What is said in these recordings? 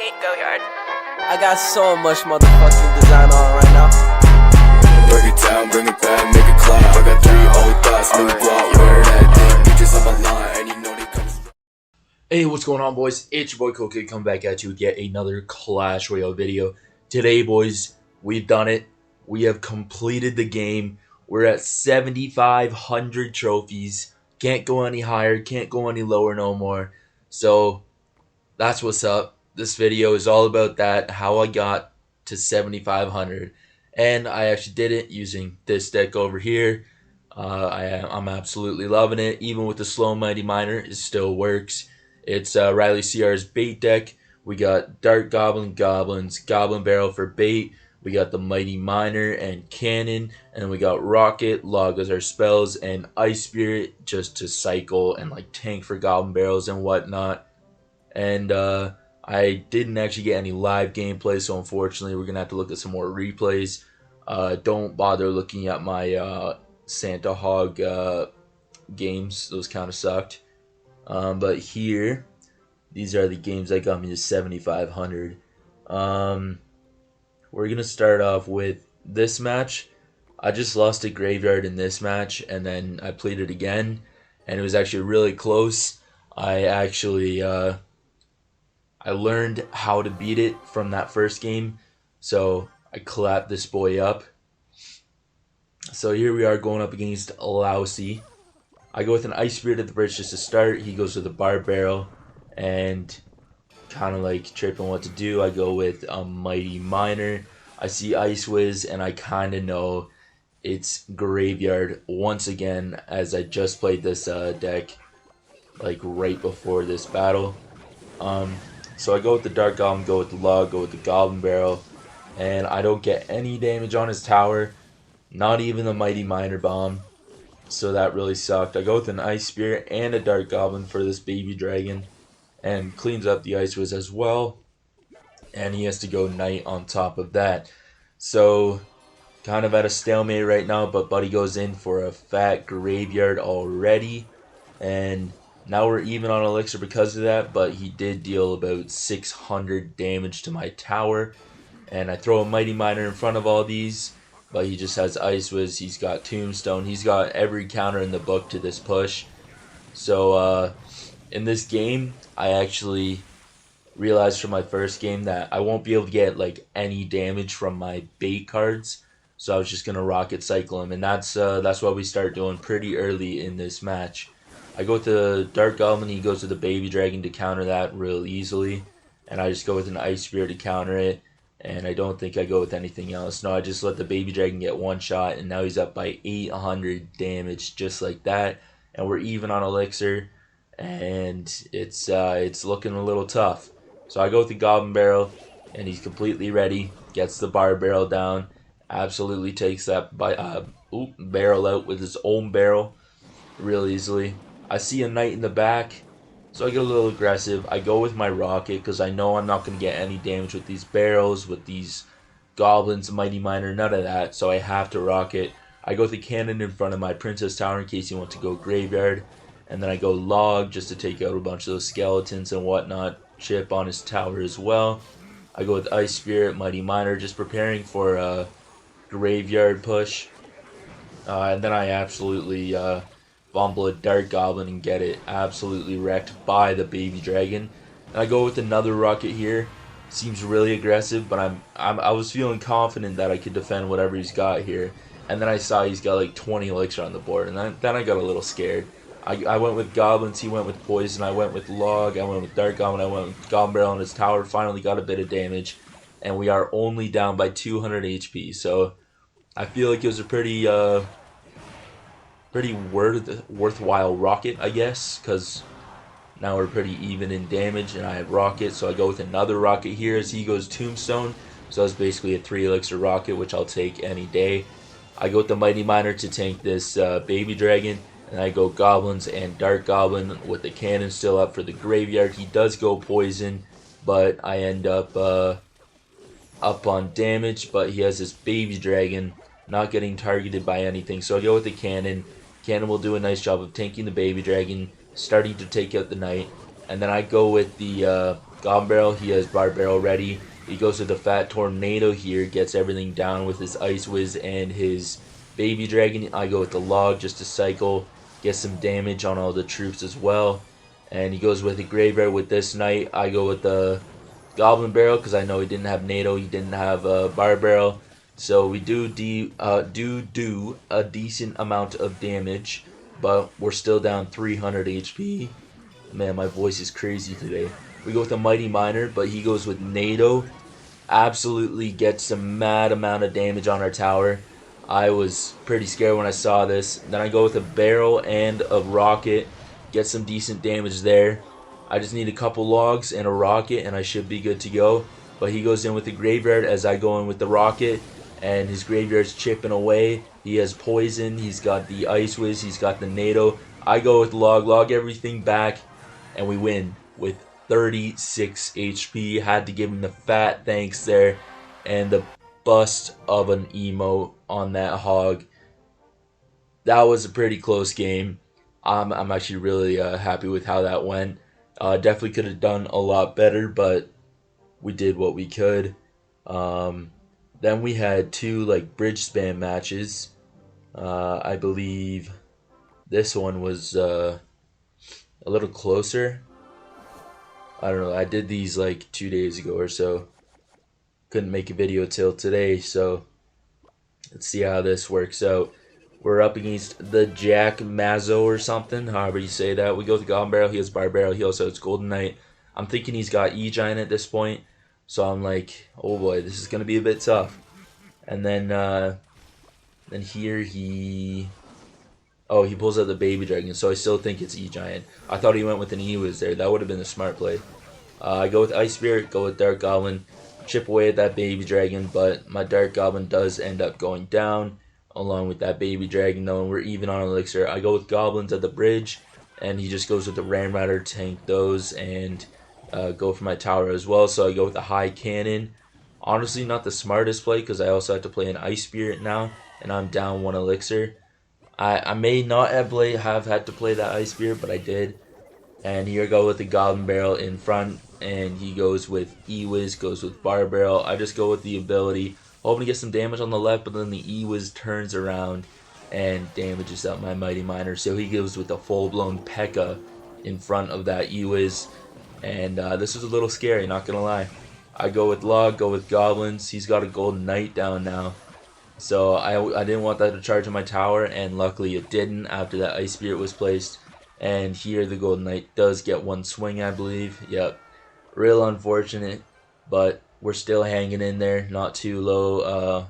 Go yard. I got so much motherfucking design on right now. Break it down, bring it back, make it clap. I got 3 old thoughts, new guap, where that thing, bitches on my line, and you know they come. Hey, what's going on, boys? It's your boy Cokie coming back at you with yet another Clash Royale video. Today, boys, we've done it. We have completed the game. We're at 7,500 trophies. Can't go any higher, can't go any lower no more. So, that's what's up. This video is all about that, how I got to 7,500. And I actually did it using this deck over here. I'm absolutely loving it. Even with the slow mighty miner, it still works. It's Riley CR's bait deck. We got Dark Goblin Goblins, Goblin Barrel for bait. We got the Mighty Miner and Cannon. And we got Rocket, Log as our spells, and Ice Spirit just to cycle and like tank for Goblin Barrels and whatnot. And I didn't actually get any live gameplay, so unfortunately we're going to have to look at some more replays. Don't bother looking at my Santa Hog games. Those kind of sucked. But here, these are the games that got me to 7,500. We're going to start off with this match. I just lost a graveyard in this match, and then I played it again, and it was actually really close. I actually, I learned how to beat it from that first game, so I clapped this boy up. So here we are going up against Lousy. I go with an Ice Spirit at the bridge just to start. He goes with a Barb Barrel, and kind of like tripping what to do. I go with a Mighty Miner. I see Ice Wiz, and I kind of know it's Graveyard once again, as I just played this deck like right before this battle. So I go with the Dark Goblin, go with the Log, go with the Goblin Barrel, and I don't get any damage on his tower, not even the Mighty Miner Bomb, so that really sucked. I go with an Ice Spirit and a Dark Goblin for this baby dragon, and cleans up the Ice Wiz as well, and he has to go Knight on top of that. So, kind of at a stalemate right now, but Buddy goes in for a fat Graveyard already, and now we're even on Elixir because of that, but he did deal about 600 damage to my tower. And I throw a Mighty Miner in front of all these, but he just has Ice Wiz, he's got Tombstone, he's got every counter in the book to this push. So in this game, I actually realized from my first game that I won't be able to get like any damage from my bait cards. So I was just going to Rocket Cycle him, and that's what we start doing pretty early in this match. I go with the Dark Goblin, he goes with the Baby Dragon to counter that real easily. And I just go with an Ice Spirit to counter it. And I don't think I go with anything else. No, I just let the Baby Dragon get one shot, and now he's up by 800 damage just like that. And we're even on Elixir, and it's looking a little tough. So I go with the Goblin Barrel, and he's completely ready. Gets the Barb Barrel down. Absolutely takes that barrel out with his own barrel real easily. I see a Knight in the back, so I get a little aggressive. I go with my Rocket because I know I'm not going to get any damage with these barrels, with these Goblins, Mighty Miner, none of that, so I have to Rocket. I go with the Cannon in front of my Princess Tower in case you want to go Graveyard, and then I go Log just to take out a bunch of those skeletons and whatnot, chip on his tower as well. I go with Ice Spirit, Mighty Miner, just preparing for a Graveyard push. And then I absolutely fumble a Dark Goblin and get it absolutely wrecked by the Baby Dragon. And I go with another Rocket here. Seems really aggressive, but I was feeling confident that I could defend whatever he's got here. And then I saw he's got like 20 Elixir on the board, and then I got a little scared. I went with Goblins, he went with Poison, I went with Log, I went with Dark Goblin, I went with Goblin Barrel on his tower, finally got a bit of damage. And we are only down by 200 HP, so I feel like it was a pretty worthwhile Rocket, I guess, because now we're pretty even in damage, and I have Rocket, so I go with another Rocket here as he goes Tombstone. So that's basically a 3 Elixir Rocket, which I'll take any day. I go with the Mighty Miner to tank this Baby Dragon, and I go Goblins and Dark Goblin with the Cannon still up for the Graveyard. He does go Poison, but I end up on damage, but he has this Baby Dragon not getting targeted by anything, so I go with the Cannon. Cannon will do a nice job of tanking the Baby Dragon, starting to take out the Knight, and then I go with the Goblin Barrel, he has Bar Barrel ready. He goes with the Fat Tornado here, gets everything down with his Ice Whiz and his Baby Dragon. I go with the Log just to cycle, get some damage on all the troops as well. And he goes with the Graveyard with this Knight. I go with the Goblin Barrel because I know he didn't have NATO, he didn't have Bar Barrel. So we do a decent amount of damage, but we're still down 300 HP. Man, my voice is crazy today. We go with a Mighty Miner, but he goes with NATO. Absolutely gets a mad amount of damage on our tower. I was pretty scared when I saw this. Then I go with a Barrel and a Rocket. Get some decent damage there. I just need a couple logs and a rocket and I should be good to go. But he goes in with the Graveyard as I go in with the rocket. And his Graveyard's chipping away. He has poison. He's got the Ice Whiz. He's got the NATO. I go with log everything back. And we win with 36 HP. Had to give him the fat thanks there. And the bust of an emo on that hog. That was a pretty close game. I'm actually really happy with how that went. Definitely could have done a lot better, but we did what we could. Then we had two bridge spam matches. I believe this one was a little closer. I don't know. I did these 2 days ago or so. Couldn't make a video till today, so let's see how this works out. We're up against the Jack Mazzo or something, however you say that. We go with the Goblin Barrel. He has Bar Barrel. He also has Golden Knight. I'm thinking he's got E-Giant at this point. So I'm like, oh boy, this is going to be a bit tough. And then here he pulls out the Baby Dragon. So I still think it's E-Giant. I thought he went with an E-Wiz there. That would have been a smart play. I go with Ice Spirit, go with Dark Goblin. Chip away at that Baby Dragon, but my Dark Goblin does end up going down along with that Baby Dragon though, and we're even on Elixir. I go with Goblins at the bridge, and he just goes with the Ram Rider, tank those, and go for my tower as well. So I go with the High Cannon. Honestly, not the smartest play because I also have to play an Ice Spirit now, and I'm down 1 Elixir. I may not have had to play that Ice Spirit, but I did. And here I go with the Goblin Barrel in front, and he goes with E-Wiz, goes with Bar Barrel. I just go with the ability, hoping to get some damage on the left, but then the E-Wiz turns around and damages out my Mighty Miner. So he goes with a full-blown P.E.K.K.A. in front of that E-Wiz. And this was a little scary, not going to lie. I go with Log, go with Goblins. He's got a Golden Knight down now. So I didn't want that to charge on my tower, and luckily it didn't after that Ice Spirit was placed. And here the Golden Knight does get 1 swing, I believe. Yep. Real unfortunate, but we're still hanging in there, not too low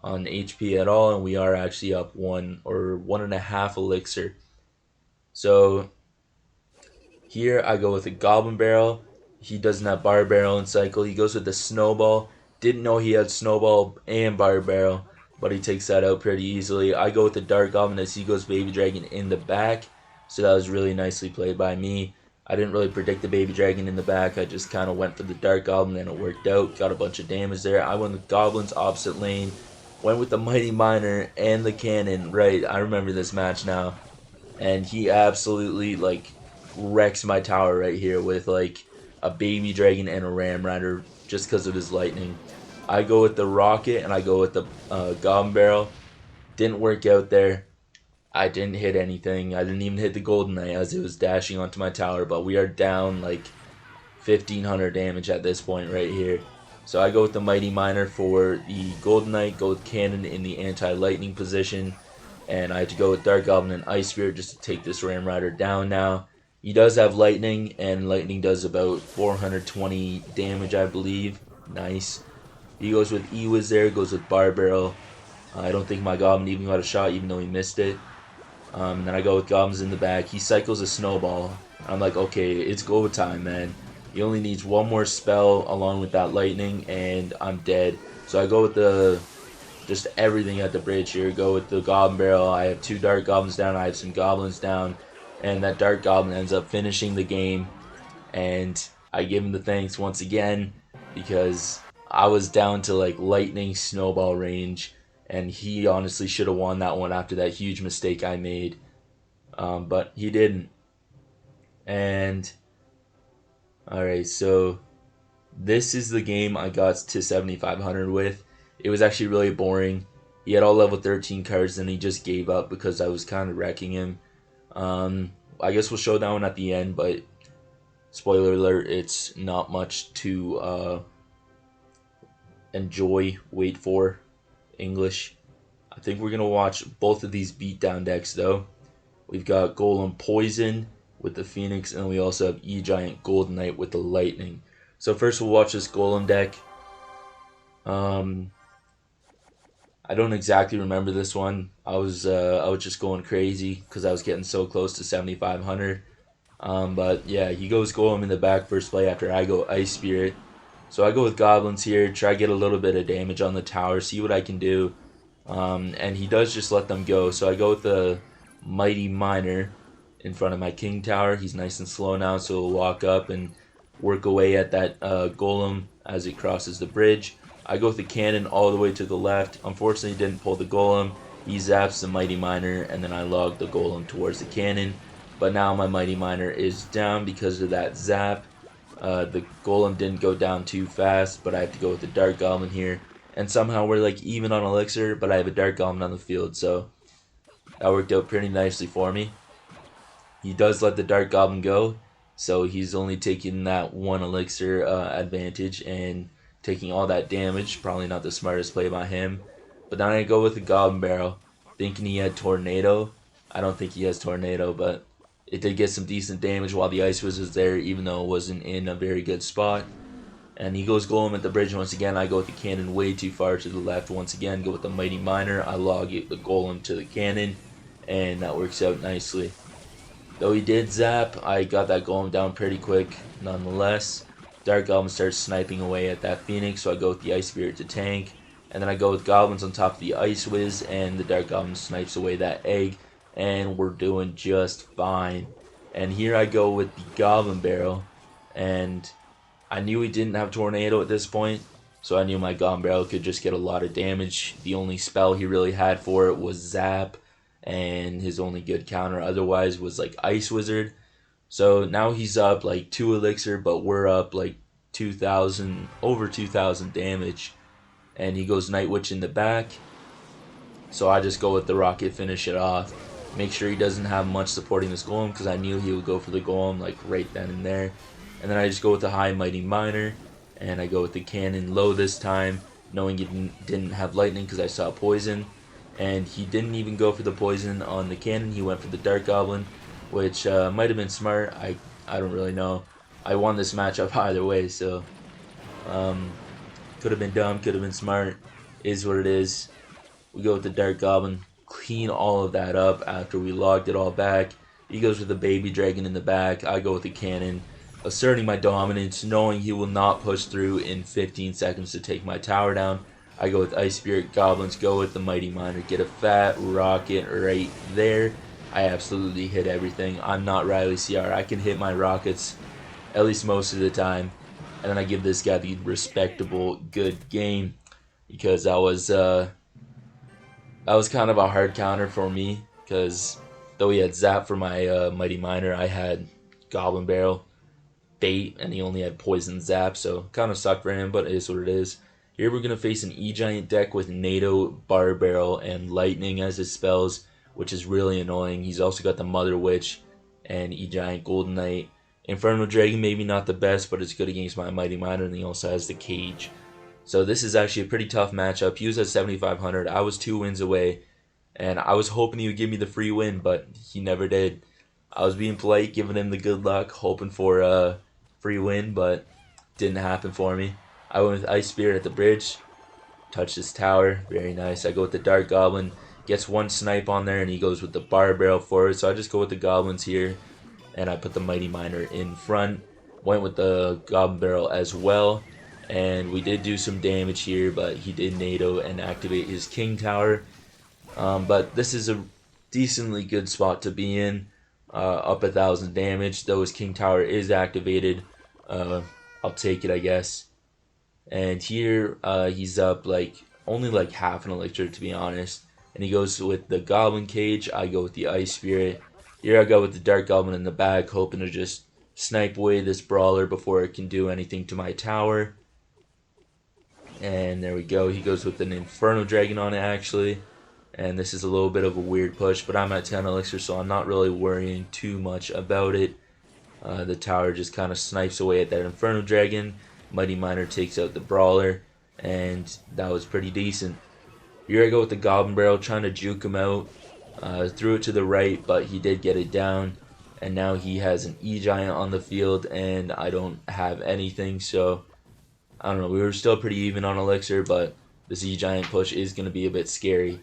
on HP at all, and we are actually up 1 or 1.5 Elixir. So here I go with a Goblin Barrel. He doesn't have Bar Barrel in cycle. He goes with the Snowball. Didn't know he had Snowball and Bar Barrel, but he takes that out pretty easily. I go with the Dark Goblin as he goes Baby Dragon in the back. So that was really nicely played by me. I didn't really predict the Baby Dragon in the back. I just kind of went for the Dark Goblin and it worked out. Got a bunch of damage there. I went with Goblins opposite lane. Went with the Mighty Miner and the Cannon. Right, I remember this match now. And he absolutely wrecks my tower right here with a Baby Dragon and a Ram Rider just because of his lightning. I go with the Rocket and I go with the Goblin Barrel. Didn't work out there. I didn't hit anything. I didn't even hit the Golden Knight as it was dashing onto my tower, but we are down 1,500 damage at this point right here. So I go with the Mighty Miner for the Golden Knight, go with Cannon in the anti-lightning position, and I have to go with Dark Goblin and Ice Spirit just to take this Ram Rider down now. He does have lightning, and lightning does about 420 damage, I believe. Nice. He goes with E-Wiz there, goes with Bar Barrel. I don't think my Goblin even got a shot, even though he missed it. And then I go with Goblins in the back. He cycles a Snowball. I'm like, okay, it's go time, man. He only needs 1 more spell along with that lightning, and I'm dead. So I go with just everything at the bridge here. Go with the Goblin Barrel. I have 2 Dark Goblins down. I have some Goblins down. And that Dark Goblin ends up finishing the game. And I give him the thanks once again because I was down to lightning Snowball range. And he honestly should have won that one after that huge mistake I made. But he didn't. And alright, so This is the game I got to 7,500 with. It was actually really boring. He had all level 13 cards and he just gave up because I was kind of wrecking him. I guess we'll show that one at the end, but spoiler alert, it's not much to enjoy, wait for, English. I think we're going to watch both of these beatdown decks though. We've got Golem Poison with the Phoenix, and we also have E-Giant Golden Knight with the Lightning. So first we'll watch this Golem deck. I don't exactly remember this one. I was just going crazy because I was getting so close to 7,500. But yeah, he goes Golem in the back first play after I go Ice Spirit. So I go with Goblins here, try to get a little bit of damage on the tower, see what I can do. And he does just let them go. So I go with the Mighty Miner in front of my King Tower. He's nice and slow now, so he'll walk up and work away at that Golem as it crosses the bridge. I go with the cannon all the way to the left. Unfortunately, didn't pull the Golem. He zaps the Mighty Miner, and then I log the Golem towards the cannon. But now my Mighty Miner is down because of that zap. The Golem didn't go down too fast, but I have to go with the Dark Goblin here. And somehow we're like even on Elixir, but I have a Dark Goblin on the field, so that worked out pretty nicely for me. He does let the Dark Goblin go, so he's only taking that one Elixir advantage and taking all that damage. Probably not the smartest play by him. But then I go with the Goblin Barrel, thinking he had Tornado. I don't think he has Tornado, but it did get some decent damage while the Ice Wizard was there, even though it wasn't in a very good spot. And he goes Golem at the bridge once again. I go with the cannon way too far to the left once again. Go with the Mighty Miner. I log it, the Golem to the cannon, and that works out nicely. Though he did zap, I got that Golem down pretty quick nonetheless. Dark Goblin starts sniping away at that Phoenix, so I go with the Ice Spirit to tank. And then I go with Goblins on top of the Ice Wiz, and the Dark Goblin snipes away that egg, and we're doing just fine. And here I go with the Goblin Barrel, and I knew he didn't have Tornado at this point, so I knew my Goblin Barrel could just get a lot of damage. The only spell he really had for it was Zap, and his only good counter otherwise was like Ice Wizard. So now he's up like 2 Elixir, but we're up like 2,000, over 2,000 damage. And he goes Night Witch in the back, so I just go with the Rocket, finish it off. Make sure he doesn't have much supporting this Golem, because I knew he would go for the Golem like right then and there. And then I just go with the High Mighty Miner, and I go with the cannon low this time, knowing he didn't have lightning because I saw poison. And he didn't even go for the poison on the cannon, he went for the Dark Goblin, which might have been smart. I don't really know. I won this matchup either way, so could have been dumb, could have been smart. Is what it is. We go with the Dark Goblin, clean all of that up after we logged it all back. He goes with the Baby Dragon in the back. I go with the cannon, asserting my dominance, knowing he will not push through in 15 seconds to take my tower down. I go with Ice Spirit. Goblins go with the Mighty Miner. Get a fat rocket right there. I absolutely hit everything. I'm not Riley CR. I can hit my rockets at least most of the time. And then I give this guy the respectable good game, because that was kind of a hard counter for me, because though he had Zap for my Mighty Miner, I had Goblin Barrel, Bait, and he only had Poison Zap, so kind of sucked for him, but it is what it is. Here we're going to face an E-Giant deck with NATO, Bar Barrel, and Lightning as his spells, which is really annoying. He's also got the Mother Witch and E-Giant Golden Knight. Inferno Dragon maybe not the best, but it's good against my Mighty Miner, and he also has the Cage. So this is actually a pretty tough matchup. He was at 7,500. I was 2 wins away, and I was hoping he would give me the free win, but he never did. I was being polite, giving him the good luck, hoping for a free win, but didn't happen for me. I went with Ice Spirit at the bridge, touched his tower, very nice. I go with the Dark Goblin, gets 1 snipe on there, and he goes with the Bar Barrel forward, so I just go with the Goblins here, and I put the Mighty Miner in front. Went with the Goblin Barrel as well, and we did do some damage here, but he did NATO and activate his King Tower. But this is a decently good spot to be in, up 1,000 damage, though his King Tower is activated. I'll take it, I guess. And here he's up like only like half an Elixir, to be honest, and he goes with the Goblin Cage. I go with the Ice Spirit. Here I go with the Dark Goblin in the back, hoping to just snipe away this brawler before it can do anything to my tower. And there we go. He goes with an Inferno Dragon on it, actually. And this is a little bit of a weird push, but I'm at 10 elixir, so I'm not really worrying too much about it. The tower just kind of snipes away at that Inferno Dragon. Mighty Miner takes out the brawler, and that was pretty decent. Here I go with the Goblin Barrel, trying to juke him out. Threw it to the right, but he did get it down. And now he has an E-Giant on the field, and I don't have anything, so I don't know. We were still pretty even on elixir, but this E-Giant push is going to be a bit scary.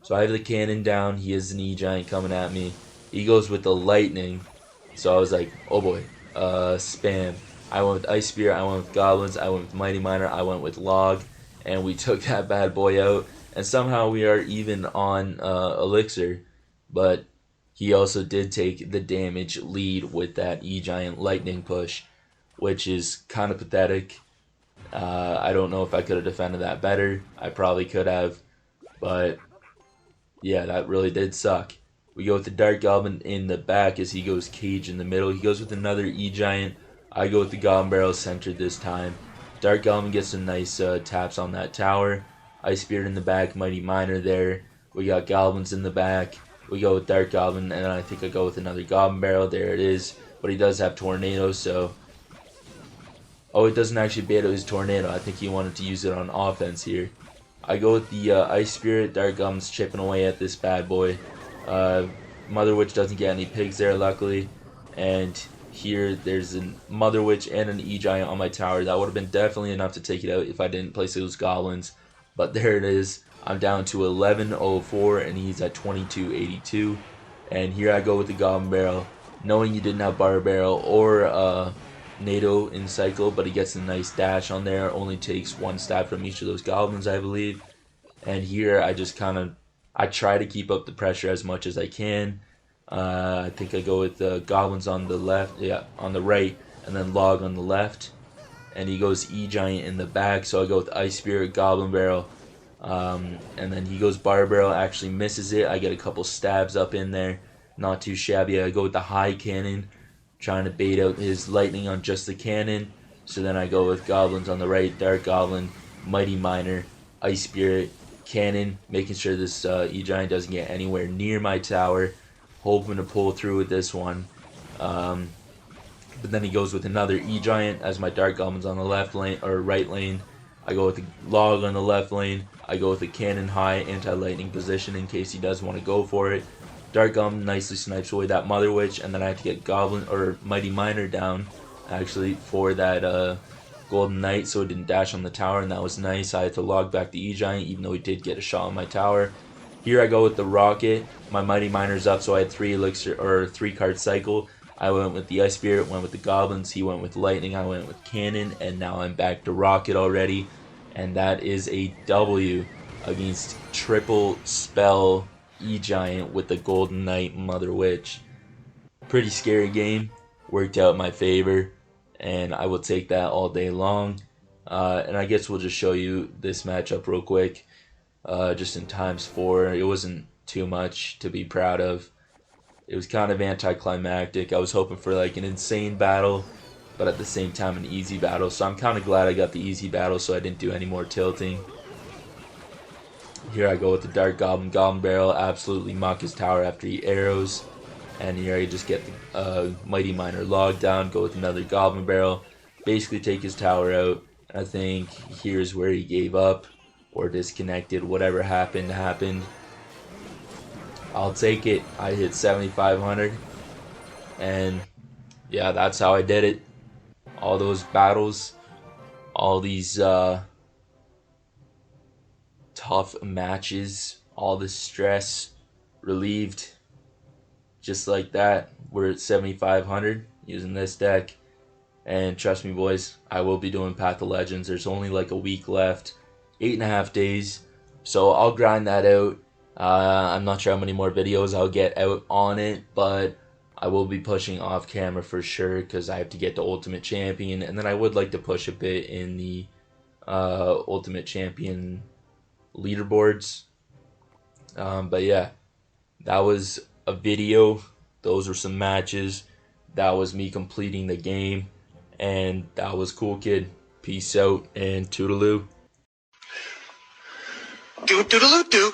So I have the cannon down. He has an E-Giant coming at me. He goes with the lightning. So I was like, oh boy, spam. I went with Ice Spear, I went with Goblins, I went with Mighty Miner, I went with Log, and we took that bad boy out. And somehow we are even on elixir, but he also did take the damage lead with that E-Giant lightning push, which is kind of pathetic. I don't know if I could have defended that better. I probably could have, but yeah, that really did suck. We go with the Dark Goblin in the back as he goes Cage in the middle. He goes with another E-Giant. I go with the Goblin Barrel centered this time. Dark Goblin gets some nice taps on that tower. Ice Spirit in the back, Mighty Miner there. We got Goblins in the back. We go with Dark Goblin, and I think I go with another Goblin Barrel. There it is. But he does have Tornado, so... Oh, it doesn't actually bait out his Tornado. I think he wanted to use it on offense here. I go with the Ice Spirit. Dark Goblin's chipping away at this bad boy. Mother Witch doesn't get any pigs there, luckily. And here, there's a Mother Witch and an E-Giant on my tower. That would have been definitely enough to take it out if I didn't place those Goblins. But there it is. I'm down to 1104, and he's at 2282. And here I go with the Goblin Barrel, knowing you didn't have Bar Barrel or NATO in cycle, but he gets a nice dash on there. Only takes one stab from each of those Goblins, I believe. And here I just I try to keep up the pressure as much as I can. I think I go with the Goblins on the left, on the right, and then Log on the left. And he goes E-Giant in the back, so I go with Ice Spirit, Goblin Barrel. And then he goes Bar Barrel, actually misses it. I get a couple stabs up in there, not too shabby. I go with the High Cannon, trying to bait out his lightning on just the cannon. So then I go with Goblins on the right, Dark Goblin, Mighty Miner, Ice Spirit, Cannon, making sure this E-Giant doesn't get anywhere near my tower, hoping to pull through with this one. But then he goes with another E-Giant as my Dark Goblin's on the left lane, or right lane. I go with the Log on the left lane. I go with the Cannon high anti-lightning position in case he does want to go for it. Dark Goblin nicely snipes away that Mother Witch, and then I have to get Goblin or Mighty Miner down actually for that Golden Knight, so it didn't dash on the tower, and that was nice. I had to log back the E-Giant, even though he did get a shot on my tower. Here I go with the Rocket. My Mighty Miner's up, so I had 3 elixir or 3 card cycle. I went with the Ice Spirit, went with the Goblins, he went with Lightning, I went with Cannon, and now I'm back to Rocket already. And that is a W against triple spell E-Giant with the Golden Knight Mother Witch. Pretty scary game. Worked out in my favor, and I will take that all day long. And I guess we'll just show you this matchup real quick. Just in ×4. It wasn't too much to be proud of. It was kind of anticlimactic. I was hoping for like an insane battle, but at the same time an easy battle. So I'm kind of glad I got the easy battle so I didn't do any more tilting. Here I go with the Dark Goblin, Goblin Barrel, absolutely muck his tower after he arrows. And here I just get the Mighty Miner Log down, go with another Goblin Barrel, basically take his tower out. I think here's where he gave up or disconnected. Whatever happened, happened. I'll take it. I hit 7,500. And yeah, that's how I did it. All those battles, all these tough matches, all the stress relieved. Just like that, we're at 7,500 using this deck. And trust me, boys, I will be doing Path of Legends. There's only like a week left, 8.5 days. So I'll grind that out. I'm not sure how many more videos I'll get out on it, but I will be pushing off camera for sure because I have to get to Ultimate Champion. And then I would like to push a bit in the Ultimate Champion leaderboards. But yeah, that was a video. Those were some matches. that was me completing the game, and that was cool, kid. Peace out and toodaloo. Do.